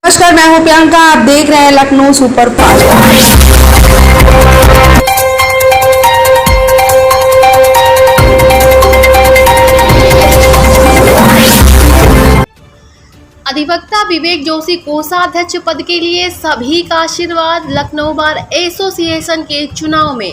नमस्कार, मैं हूं प्रियंका। आप देख रहे हैं लखनऊ सुपरफास्ट। अधिवक्ता विवेक जोशी कोषाध्यक्ष पद के लिए सभी का आशीर्वाद। लखनऊ बार एसोसिएशन के चुनाव में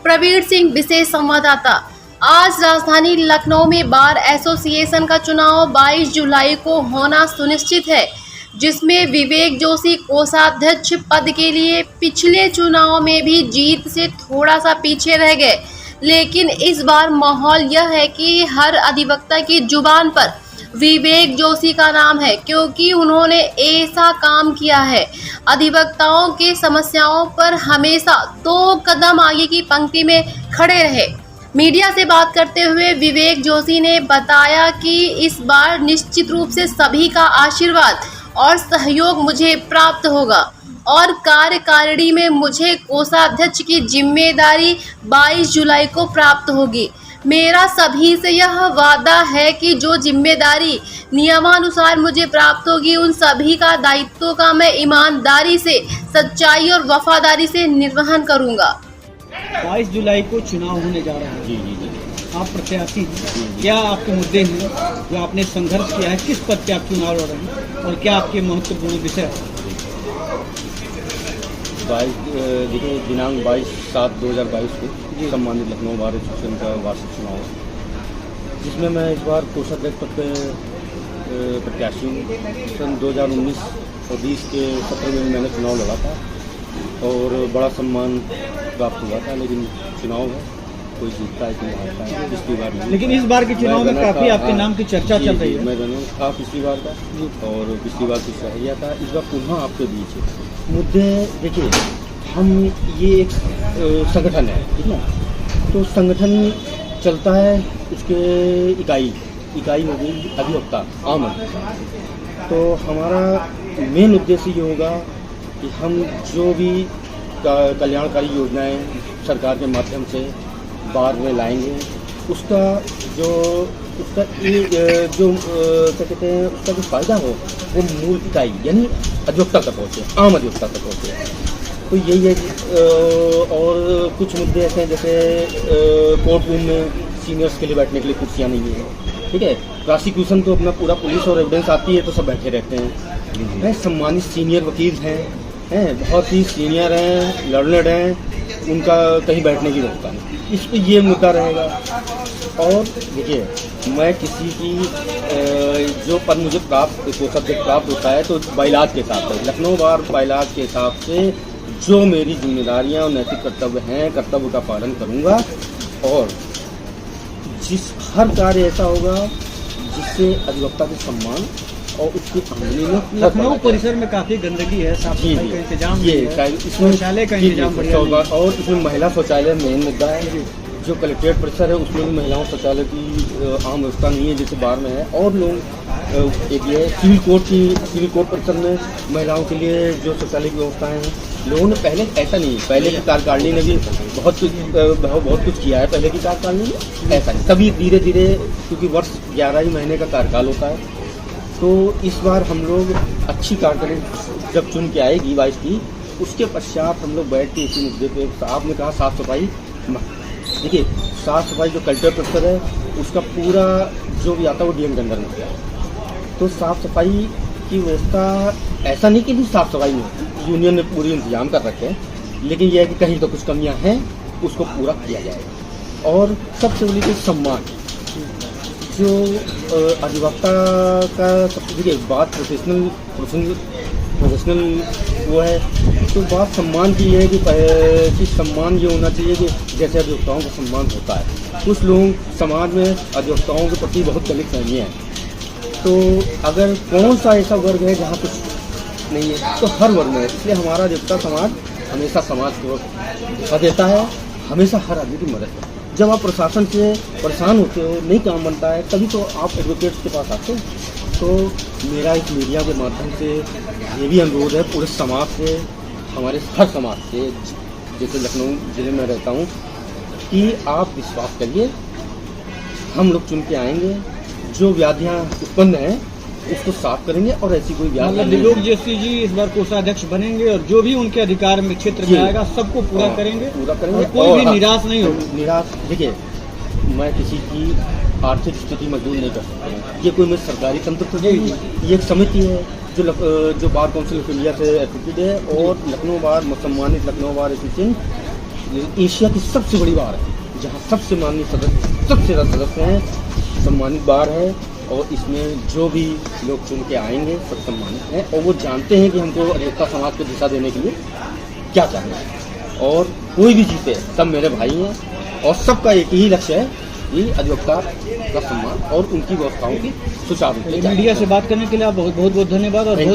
प्रवीण सिंह विशेष संवाददाता। आज राजधानी लखनऊ में बार एसोसिएशन का चुनाव 22 जुलाई को होना सुनिश्चित है, जिसमें विवेक जोशी कोषाध्यक्ष पद के लिए पिछले चुनाव में भी जीत से थोड़ा सा पीछे रह गए, लेकिन इस बार माहौल यह है कि हर अधिवक्ता की जुबान पर विवेक जोशी का नाम है, क्योंकि उन्होंने ऐसा काम किया है। अधिवक्ताओं के समस्याओं पर हमेशा 2 कदम आगे की पंक्ति में खड़े रहे। मीडिया से बात करते हुए विवेक जोशी ने बताया कि इस बार निश्चित रूप से सभी का आशीर्वाद और सहयोग मुझे प्राप्त होगा और कार्यकारिणी में मुझे कोषाध्यक्ष की जिम्मेदारी 22 जुलाई को प्राप्त होगी। मेरा सभी से यह वादा है कि जो जिम्मेदारी नियमानुसार मुझे प्राप्त होगी, उन सभी का दायित्व का मैं ईमानदारी से, सच्चाई और वफादारी से निर्वहन करूंगा। 22 जुलाई को चुनाव होने जा रहा है। जी। आप प्रत्याशी हैं, क्या आपके मुद्दे हैं जो आपने संघर्ष किया है? किस पद पे आप चुनाव लड़ रहे हैं और क्या आपके महत्वपूर्ण विषय है? 22 देखिए, दिनांक 22/7/2022 को सम्मानित लखनऊ बार एसोसिएशन का वार्षिक चुनाव है, जिसमें मैं इस बार कोषाध्यक्ष पद पे प्रत्याशी हूँ। सन 2019 और 20 के सत्र में मैंने चुनाव लड़ा था और बड़ा सम्मान प्राप्त हुआ था, लेकिन चुनाव है, कोई जीतता है, कोई हारता है। पिछली बार नहीं, लेकिन इस बार के चुनाव में काफी आपके नाम की चर्चा चल रही है। मैं था पिछली बार का, और पिछली बार कुछ रह गया था, इस बार पुनः आपके बीच है। मुद्दे देखिए, हम ये एक संगठन है, ठीक है, तो संगठन चलता है, उसके इकाई हो गई अधिवक्ता, आम अधिवक्ता। तो हमारा मेन उद्देश्य ये होगा कि हम जो भी कल्याणकारी योजनाएं सरकार के माध्यम से बार में लाएंगे, उसका जो क्या कहते हैं, उसका जो फायदा हो वो मूल इकाई यानी अधिवक्ता तक पहुँचे, आम अधिवक्ता तक पहुँचे। तो यही है। और कुछ मुद्दे ऐसे हैं, जैसे कोर्ट रूम में सीनियर्स के लिए बैठने के लिए कुर्सियाँ नहीं है, ठीक है। प्रोसिक्यूशन तो अपना पूरा पुलिस और एविडेंस आती है तो सब बैठे रहते हैं। सम्मानित सीनियर वकील हैं, बहुत ही सीनियर हैं, लर्नड हैं, उनका कहीं बैठने की व्यवस्था नहीं। इस पर ये मुद्दा रहेगा। और देखिए, मैं किसी की जो पद मुझे कोषाध्यक्ष प्राप्त होता है तो बाइलाज के हिसाब से, लखनऊ बार बाइलाज के हिसाब से जो मेरी जिम्मेदारियां और नैतिक कर्तव्य हैं, कर्तव्य का पालन करूंगा, और हर कार्य ऐसा होगा जिससे अधिवक्ता के सम्मान और उसकी आमदनी में। लखनऊ परिसर में काफी गंदगी है, साफ सफाई का इंतजाम, शौचालय का इंतजाम बढ़िया है, और इसमें महिला शौचालय मेन मुद्दा है। जो कलेक्ट्रेट परिसर है उसमें भी महिलाओं शौचालय की आम व्यवस्था नहीं है, जैसे बार में है। और लोग एक ये सिविल कोर्ट परिसर में महिलाओं के लिए जो शौचालय की व्यवस्थाएं हैं, लोगों ने पहले ऐसा नहीं, पहले की कार्यकारिणी ने भी बहुत कुछ किया है। पहले की कार्यकारिणी में ऐसा नहीं, तभी धीरे धीरे, क्योंकि वर्ष 11 ही महीने का कार्यकाल होता है, तो इस बार हम लोग अच्छी कार्यकारिणी जब चुन के आएगी 22 की, उसके पश्चात हम लोग बैठ के इसी मुद्दे पे, आपने कहा साफ सफाई, देखिए साफ सफाई जो कल्चर परिसर है उसका पूरा जो भी आता है वो डीएम के अंदर में है। तो साफ सफाई की व्यवस्था, ऐसा नहीं कि भी साफ सफाई में यूनियन ने पूरी इंतजाम कर रखे हैं, लेकिन यह है कि कहीं तो कुछ कमियां हैं, उसको पूरा किया जाएगा। और सबसे बड़ी चीज़ सम्मान, जो अधिवक्ता का सबसे बात प्रोफेशनल वो है, तो बात सम्मान की है कि सम्मान ये होना चाहिए कि जैसे अधिवक्ताओं का सम्मान होता है। कुछ लोग समाज में अधिवक्ताओं के प्रति बहुत गलत फहमियाँ हैं, तो अगर कौन सा ऐसा वर्ग है जहाँ कुछ नहीं है, तो हर वर्ग में है। इसलिए हमारा अधिवक्ता समाज हमेशा समाज को दिखा देता है, हमेशा हर आदमी की मदद करता है। जब आप प्रशासन से परेशान होते हो, नहीं काम बनता है, तभी तो आप एडवोकेट्स के पास आते हो। तो मेरा इस मीडिया के माध्यम से ये भी अनुरोध है पूरे समाज से, हमारे हर समाज से, जैसे लखनऊ जिले में रहता हूँ, कि आप विश्वास करिए, हम लोग चुन के आएंगे। जो व्याधियाँ उत्पन्न हैं उसको साफ करेंगे और ऐसी कोई व्याख्या मतलब नहीं दिलोक जोशी जी इस बार कोषाध्यक्ष बनेंगे और जो भी उनके अधिकार में क्षेत्र जी। में आएगा सबको पूरा हाँ, करेंगे पूरा करेंगे और कोई भी और निराश नहीं होगा। निराश देखिए, मैं किसी की आर्थिक स्थिति मजबूत नहीं कर सकता हूँ। ये कोई मैं सरकारी तंत्र तो नहीं, ये एक समिति है जो बार काउंसिल ऑफ इंडिया से एफिलिएटेड है और लखनऊ बार सम्मानित लखनऊ बार एसोसिएशन एशिया की सबसे बड़ी बार है, जहाँ सबसे माननीय सदस्य सबसे ज़्यादा सदस्य हैं, सम्मानित बार है और इसमें जो भी लोग चुन के आएंगे सब सम्मानित हैं और वो जानते हैं कि हमको अधिवक्ता समाज को दिशा देने के लिए क्या करना है और कोई भी जीते सब मेरे भाई हैं और सबका एक ही लक्ष्य है कि अधिवक्ता का सम्मान और उनकी व्यवस्थाओं की सुचारू रूप से मीडिया से बात करने के लिए आप बहुत बहुत धन्यवाद और Thank you. बहुत